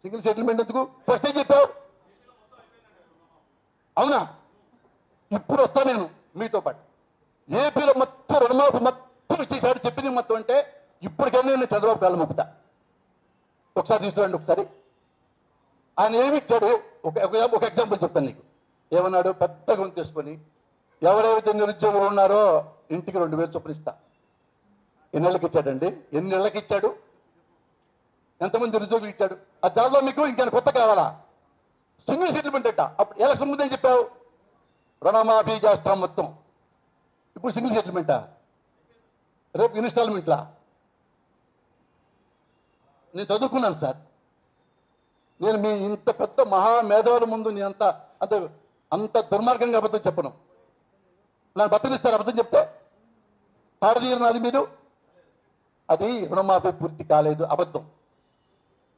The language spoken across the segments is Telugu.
సింగిల్ సెటిల్మెంట్ ఎందుకు? ఫస్ట్ ఏం చెప్పావు? అవునా? ఇప్పుడు వస్తా నేను మీతో పాటు. ఏపీలో మొత్తం రుణమాఫీ మొత్తం ఇచ్చేసాడు చెప్పింది మొత్తం అంటే ఇప్పటికైనా నేను చంద్రబాబు కాళ్ళు మొక్కుతా. ఒకసారి తీసుకురండి ఒకసారి. ఆయన ఏమి ఇచ్చాడు? ఒక ఎగ్జాంపుల్ చెప్తాను నీకు. ఏమన్నాడు? పెద్ద గొంతు తీసుకొని ఎవరైతే నిరుద్యోగులు ఉన్నారో ఇంటికి 2000 చొప్పున ఇస్తా. ఎన్ని నెలలకు ఇచ్చాడండి? ఎన్ని నెలలకు ఇచ్చాడు? ఎంతమంది నిరుద్యోగులు ఇచ్చాడు? ఆ జాబ్లో మీకు ఇంకా కొత్త కావాలా? సింగిల్ సెటిల్మెంట్ అంట. అప్పుడు ఎలక్షన్ ముందు ఏం చెప్పావు? రుణమాఫీ చేస్తాం మొత్తం. ఇప్పుడు సింగిల్ సెటిల్మెంటా? రేపు ఇన్స్టాల్మెంట్లా? నేను చదువుకున్నాను సార్. నేను మీ ఇంత పెద్ద మహామేధావుల ముందు నేను అంత దుర్మార్గంగా అబద్ధం చెప్పను. నన్ను బతికిస్తారు అబద్ధం చెప్తే పాడదీయనాది మీరు. అది రుణమాఫీ పూర్తి కాలేదు, అబద్ధం.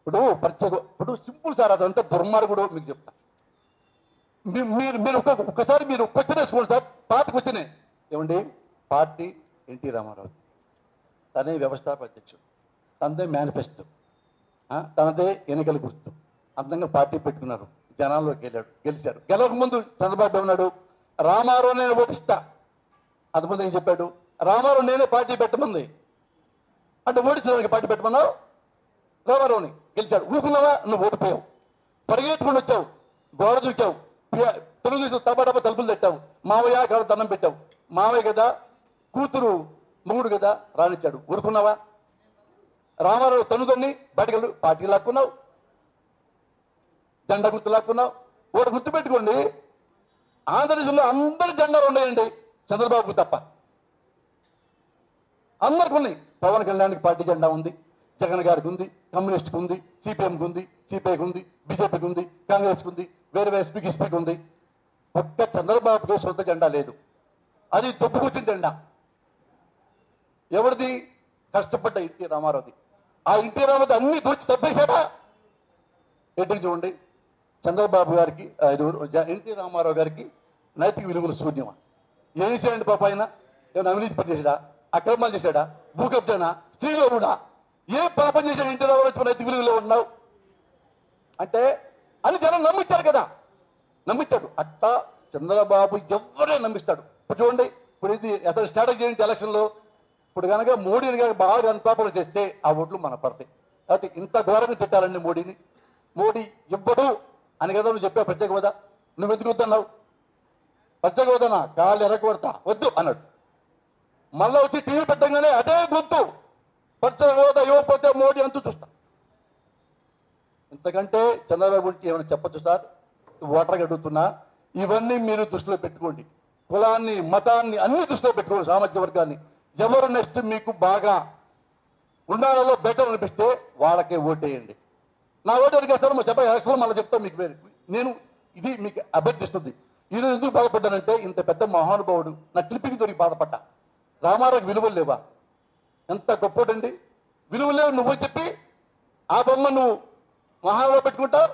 ఇప్పుడు సింపుల్ సార్, అదంతా దుర్మార్గుడు మీకు చెప్తా. మీరు ఒక్కసారి మీరు క్వశ్చన్ వేసుకోండి సార్. పాత క్వశ్చనే. ఏమండి, పార్టీ ఎన్టీ రామారావు, తనే వ్యవస్థాపక అధ్యక్షుడు, తనదే మేనిఫెస్టో, తనదే ఎన్నికల గుర్తు, అందంగా పార్టీ పెట్టుకున్నారు, జనాల్లోకి వెళ్ళాడు, గెలిచాడు. గెలవక ముందు చంద్రబాబు ఏమన్నాడు? రామారావు నేను ఓటిస్తా. అంతకుముందు ఏం చెప్పాడు? రామారావు నేనే పార్టీ పెట్టమంది అంటే ఓడించడానికి పార్టీ పెట్టమన్నావు. రామారావుని గెలిచాడు. ఊరుకున్నావా? నువ్వు ఓడిపోయావు. పరిగెత్తుకుని వచ్చావు, గోడ దూకావు, తెలుగుదేశం తప్ప తలుపులు తెట్టావు, మావయ్య కాదు దండం పెట్టావు. మావయ్య కదా, కూతురు మొగుడు కదా రానిచ్చాడు. ఊరుకున్నావా? రామారావు తనుదన్ని బయటకెళ్ళు పార్టీ లాక్కున్నావు, జెండా గుర్తు లాక్కున్నావు. ఒకటి గుర్తు పెట్టుకోండి, ఆంధ్రదేశంలో అందరి జెండాలు ఉన్నాయండి, చంద్రబాబుకు తప్ప. అందరికి ఉన్నాయి. పవన్ కళ్యాణ్కి పార్టీ జెండా ఉంది, జగన్ గారికి ఉంది, కమ్యూనిస్ట్కి ఉంది, సిపిఎంకి ఉంది, సిపిఐకి ఉంది, బీజేపీకి ఉంది, కాంగ్రెస్కి ఉంది, వేరే ఎస్పీకి ఎస్పీకి ఉంది. ఒక్క చంద్రబాబుకి సొంత జెండా లేదు. అది తొప్పుకొచ్చిన జెండా. ఎవరిది? కష్టపడ్డ ఎన్టీ రామారావుది. ఆ ఎన్టీ రామారావు అన్ని దోచి తప్పేశాడా? ఎన్టీకి చూడండి, చంద్రబాబు గారికి ఎన్టీ రామారావు గారికి నైతిక విలువలు శూన్యమా? ఏం చేశాడండి పాప? ఆయన ఏమైనా అవినీతి పని చేశాడా? అక్రమాలు చేశాడా? భూకబ్జానా? స్త్రీలో కూడా ఏ పాపం చేశాడు ఎన్టీ రామారావు? నైతిక విలువలో ఉన్నావు అంటే అని జనం నమ్మించారు కదా, నమ్మించాడు. అట్టా చంద్రబాబు ఎవరే నమ్మిస్తాడు. ఇప్పుడు చూడండి, ఇప్పుడు ఇది అసలు స్ట్రాటజీ ఏంటి ఎలక్షన్లో? ఇప్పుడు కనుక మోడీని కనుక బాగా అన్పాపన చేస్తే ఆ ఓట్లు మన పడతాయి. అయితే ఇంత ఘోరంగా తిట్టాలండి మోడీని. మోడీ ఇవ్వడు అని కదా నువ్వు చెప్పావు ప్రత్యేక హోదా. నువ్వు ఎందుకు వద్దన్నావు? ప్రత్యేక హోదానా? కాళ్ళు ఎరగొడతా వద్దు అన్నాడు. మళ్ళీ వచ్చి టీవీ పెట్టగానే అదే గొంతు, ప్రత్యేక హోదా ఇవ్వకపోతే మోడీ అంటూ చూస్తా. ఇంతకంటే చంద్రబాబు గురించి ఏమైనా చెప్పచ్చు సార్? ఓటర్గా అడుగుతున్నా, ఇవన్నీ మీరు దృష్టిలో పెట్టుకోండి. కులాన్ని, మతాన్ని అన్ని దృష్టిలో పెట్టుకోండి, సామాజిక వర్గాన్ని. ఎవరు నెక్స్ట్ మీకు బాగా ఉండాలలో బెటర్ అనిపిస్తే వాళ్ళకే ఓటేయండి. నా ఓటు ఎవరికి వేస్తారో చెప్పండి, ఎలక్షన్లో మళ్ళీ చెప్తాను మీకు. నేను ఇది మీకు అభ్యర్థిస్తుంది. ఈరోజు ఎందుకు బాధపడ్డానంటే, ఇంత పెద్ద మహానుభావుడు నా క్లిప్పింగ్ దొరికి బాధపడ్డా. రామారావుకి విలువలు లేవా? ఎంత గొప్పోడండి, విలువలు లేవు నువ్వు చెప్పి ఆ బొమ్మ నువ్వు మహానుభావు పెట్టుకుంటావు.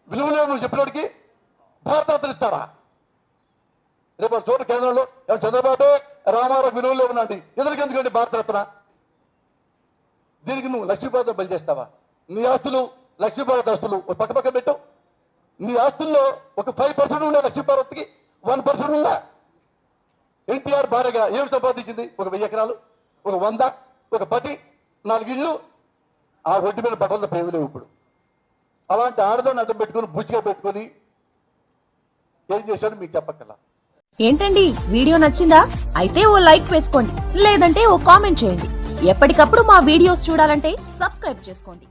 విలువలు లేవు నువ్వు చెప్పినోడికి భారతరత్న ఇస్తారా? రేపు చోటు కేంద్రంలో చంద్రబాబు రామారావు విలువలు లేవునండి, ఎదురుకి ఎందుకండి భారతరత్న? దీనికి నువ్వు లక్ష్మీపార్వతి బలి చేస్తావా? నీ ఆస్తులు, లక్ష్మీపార్వతి ఆస్తులు పక్క పెట్టు. నీ ఆస్తుల్లో ఒక 5% ఉండే లక్ష్మీపార్వతికి 1% ఉందా? ఎన్టీఆర్ భార్యగా ఏమి సంపాదించింది? ఒక 1000 ఎకరాలు, ఒక 100, ఒక 10, 4 ఇళ్ళు. ఆ ఒడ్డు మీద బట్టలతో పేరు లేవు ఇప్పుడు. అలాంటి ఆడదాన్ని అడ్డం పెట్టుకుని బుచ్చిగా పెట్టుకుని ఏం చేశాడు మీకు చెప్పక్కర్లా. ఏంటండి, వీడియో నచ్చిందా? అయితే ఓ లైక్ వేసుకోండి, లేదంటే ఓ కామెంట్ చేయండి. ఎప్పటికప్పుడు మా వీడియోస్ చూడాలంటే సబ్స్క్రైబ్ చేసుకోండి.